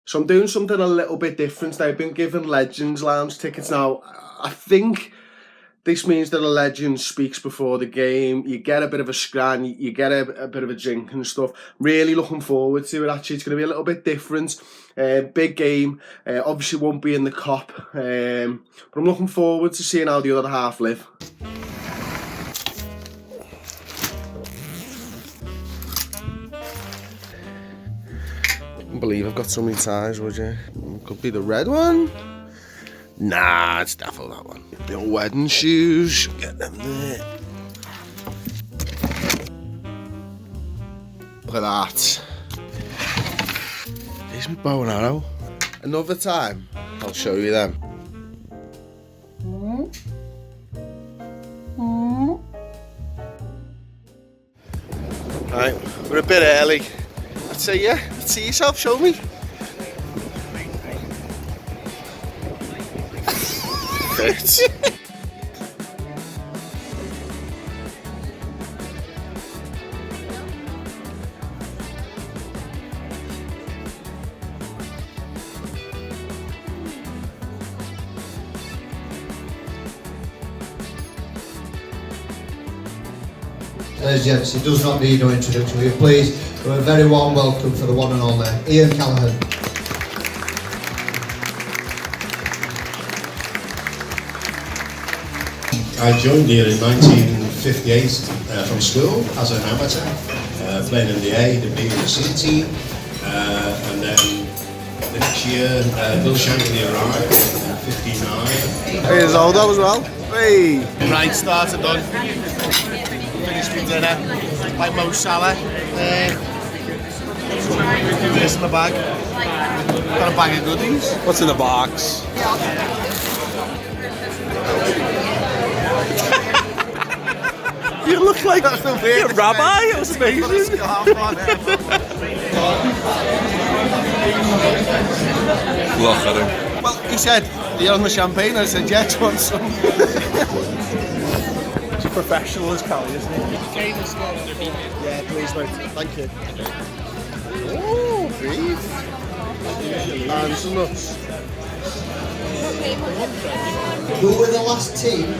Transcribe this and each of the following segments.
So I'm doing something a little bit different. I've been given Legends Lounge tickets now. I think this means that a legend speaks before the game. You get a bit of a scran, you get a bit of a drink and stuff. Really looking forward to it, actually. It's going to be a little bit different. Big game. Obviously won't be in the Cop. But I'm looking forward to seeing how the other half live. I can't believe I've got so many ties, would you? Could be the red one. Nah, it's definitely that one. The old wedding shoes, get them there. Look at that. Here's my bow and arrow. Another time, I'll show you them. Right, we're a bit early. I'd say, yeah, see yourself, show me. Fits. Ladies and gents, he does not need no introduction. Will you please do a very warm welcome for the one and only Ian Callaghan. I joined here in 1958 from school as an amateur, playing in the A, the B and the C team, and then the next year Bill Shankly arrived in 59. Here's Aldo as well. Hey! Right, started done. Finished with dinner, like Mo Salah. This in the bag. Got a bag of goodies. What's in the box? You look like a rabbi. It was amazing. Look at him. Well, he said, "Do you want the champagne?" I said, "Yeah, do you want some?" He's a professional as Callie, isn't he? Yeah, please, mate. Thank you. Oh, beef. And some nuts. Who were the last team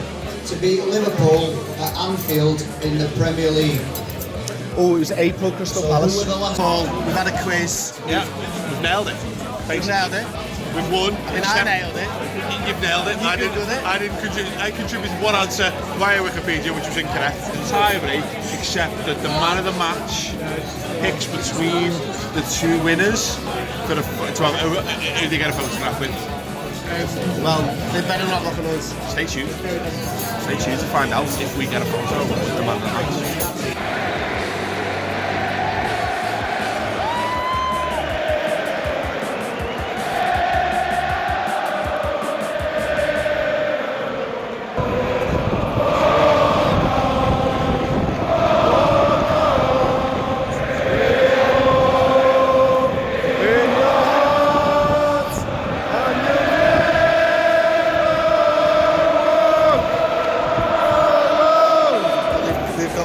to beat Liverpool at Anfield in the Premier League? Oh, it was April Crystal So Palace. who were the last? Paul, we've had a quiz. Yeah, we've nailed it. We've nailed it. We've won. And I nailed it. You've nailed it. You good with it? I didn't contribute. I contributed one answer via Wikipedia, which was incorrect entirely, except that the man of the match picks between the two winners to have who they get a photograph with. Well, they better not look at us. Stay tuned. Stay tuned to find out if we get a photo with the man of the match.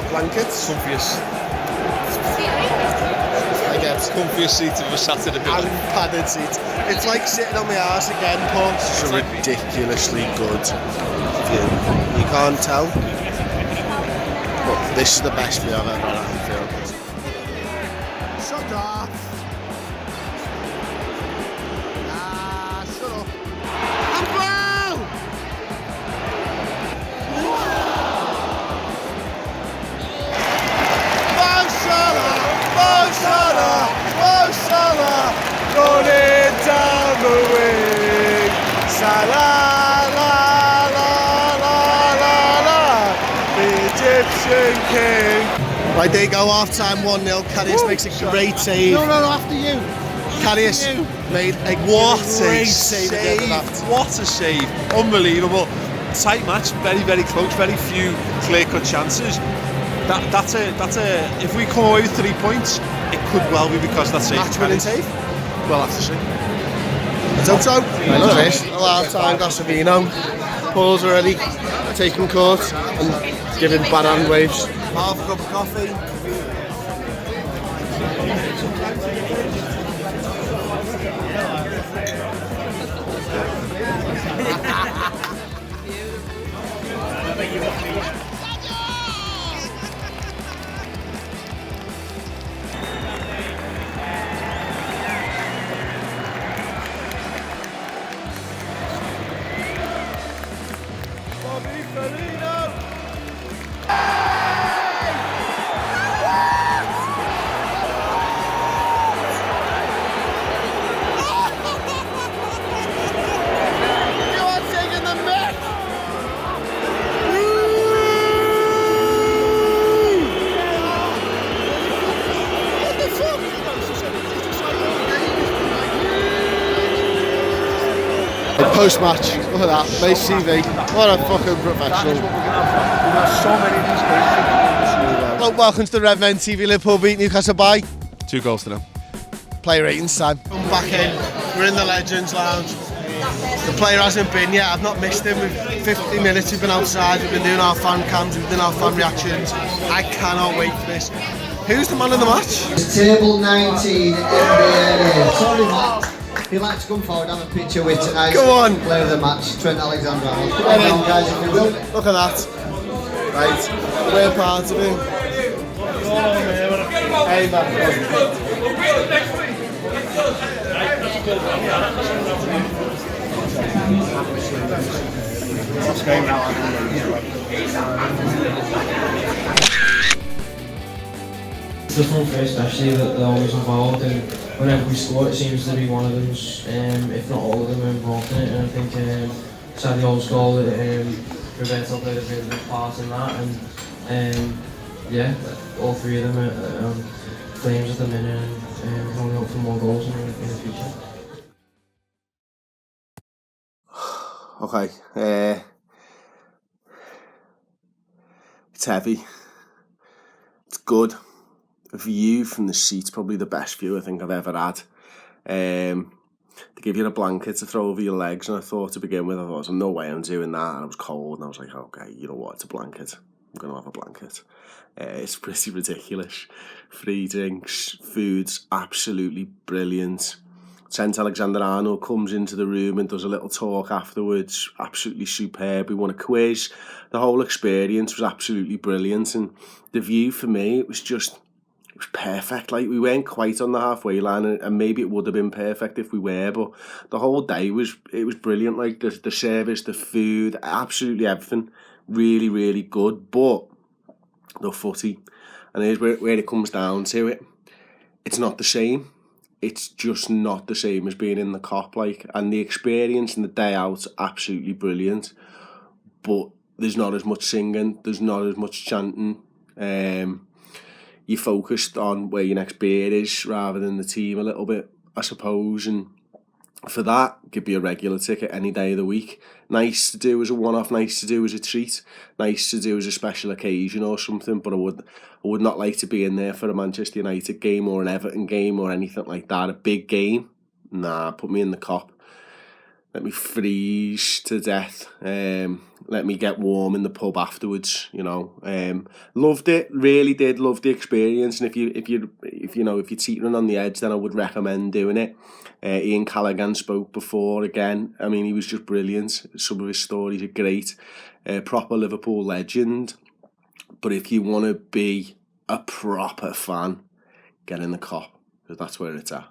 Blankets. Comfiest. I guess. Comfiest seat of a Saturday And morning. padded seats. It's like sitting on my arse again, Paul. It's a ridiculously good view. You can't tell, but this is the best view I've ever had at Anfield. Shut off. Ah, shut up. Handball! Running down the wing. Salah, la, la, la, la, la. The Egyptian king. Right, there you go, half-time 1-0. Karius makes a great save. No, after you. Karius made a What great a save against that. save! What a save! Unbelievable. Tight match, very, very close, very few clear-cut chances. That's a. If we come away with 3 points, it could well be because that's a Match-winning save. We'll have to see. Let's hope so. Look at this. A half-time glass of vino. Paul's already taking court and giving bad hand waves. Half a cup of coffee. Post-match, look at that, nice TV. What a fucking professional. We've got so many of these games. Well, welcome to the Redmen TV. Liverpool beat Newcastle by 2 goals to them. player ratings time. Come back in, we're in the Legends Lounge. The player hasn't been yet, I've not missed him. We've 50 minutes we've been outside, we've been doing our fan cams, we've been doing our fan reactions. I cannot wait for this. Who's the man of the match? It's table 19 in the area. Sorry, Matt. If you'd like to come forward, have a picture with tonight's Go on. player of the match, Trent Alexander-Arnold. Come on down, guys, if you will. Look at that. Right, we're part of him. Hey, man. The front three especially, that they're always involved, and whenever we score it seems to be one of them, if not all of them, are involved in it. And I think sadly old goal, Roberto played a really big part in that, and yeah, all three of them are flames at the minute, and we can only hope for more goals in the future. Okay, it's heavy, it's good. The view from the seat's probably the best view I think I've ever had. They give you a blanket to throw over your legs, and I thought to begin with, there's no way I'm doing that, and it was cold, and I was like, okay, you know what, it's a blanket, I'm going to have a blanket. It's pretty ridiculous. Free drinks, food's absolutely brilliant. Trent Alexander-Arnold comes into the room and does a little talk afterwards, absolutely superb. We won a quiz. The whole experience was absolutely brilliant, and the view for me, it was perfect. Like, we weren't quite on the halfway line, and maybe it would have been perfect if we were, but the whole day was brilliant. Like, the service, the food, absolutely everything, really, really good. But the footy, and here's where it comes down to it, it's not the same. It's just not the same as being in the Cop, like, and the experience and the day out, absolutely brilliant. But there's not as much singing, there's not as much chanting. You're focused on where your next beer is rather than the team a little bit, I suppose. And for that, give me a regular ticket any day of the week. Nice to do as a one-off, nice to do as a treat, nice to do as a special occasion or something. But I would not like to be in there for a Manchester United game or an Everton game or anything like that. A big game, nah, put me in the Cop. Let me freeze to death. Let me get warm in the pub afterwards. You know, loved it. Really did love the experience. And if you're teetering on the edge, then I would recommend doing it. Ian Callaghan spoke before again. I mean, he was just brilliant. Some of his stories are great. Proper Liverpool legend. But if you want to be a proper fan, get in the Cop, because that's where it's at.